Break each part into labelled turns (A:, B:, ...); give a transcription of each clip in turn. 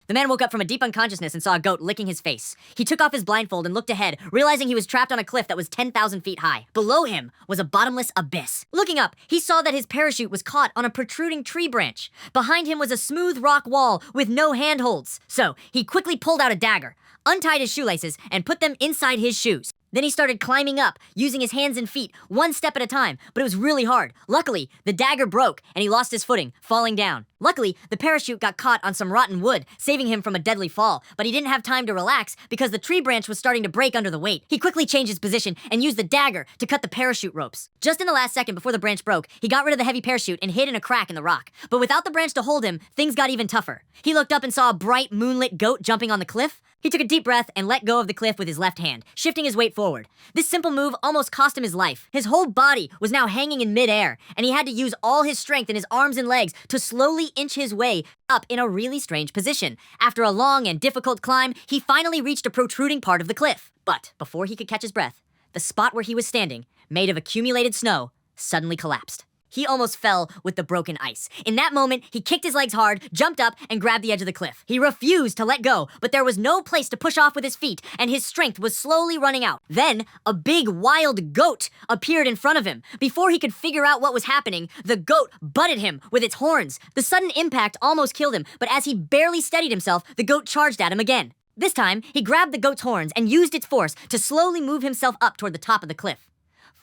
A: The man woke up from a deep unconsciousness and saw a goat licking his face. He took off his blindfold and looked ahead, realizing he was trapped on a cliff that was 10,000 feet high. Below him was a bottomless abyss. Looking up, he saw that his parachute was caught on a protruding tree branch. Behind him was a smooth rock wall with no handholds. So, he quickly pulled out a dagger, untied his shoelaces, and put them inside his shoes. Then he started climbing up, using his hands and feet, one step at a time, but it was really hard. Luckily, the dagger broke, and he lost his footing, falling down. Luckily, the parachute got caught on some rotten wood, saving him from a deadly fall, but he didn't have time to relax because the tree branch was starting to break under the weight. He quickly changed his position and used the dagger to cut the parachute ropes. Just in the last second before the branch broke, he got rid of the heavy parachute and hid in a crack in the rock. But without the branch to hold him, things got even tougher. He looked up and saw a bright, moonlit goat jumping on the cliff. He took a deep breath and let go of the cliff with his left hand, shifting his weight forward. This simple move almost cost him his life. His whole body was now hanging in midair, and he had to use all his strength in his arms and legs to slowly inch his way up in a really strange position. After a long and difficult climb, he finally reached a protruding part of the cliff. But before he could catch his breath, the spot where he was standing, made of accumulated snow, suddenly collapsed. He almost fell with the broken ice. In that moment, he kicked his legs hard, jumped up, and grabbed the edge of the cliff. He refused to let go, but there was no place to push off with his feet, and his strength was slowly running out. Then, a big wild goat appeared in front of him. Before he could figure out what was happening, the goat butted him with its horns. The sudden impact almost killed him, but as he barely steadied himself, the goat charged at him again. This time, he grabbed the goat's horns and used its force to slowly move himself up toward the top of the cliff.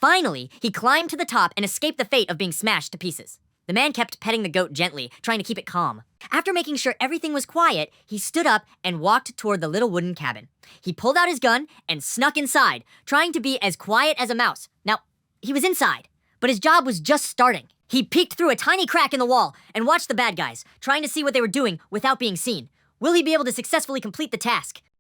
A: Finally, he climbed to the top and escaped the fate of being smashed to pieces. The man kept petting the goat gently, trying to keep it calm. After making sure everything was quiet, he stood up and walked toward the little wooden cabin. He pulled out his gun and snuck inside, trying to be as quiet as a mouse. Now, he was inside, but his job was just starting. He peeked through a tiny crack in the wall and watched the bad guys, trying to see what they were doing without being seen. Will he be able to successfully complete the task?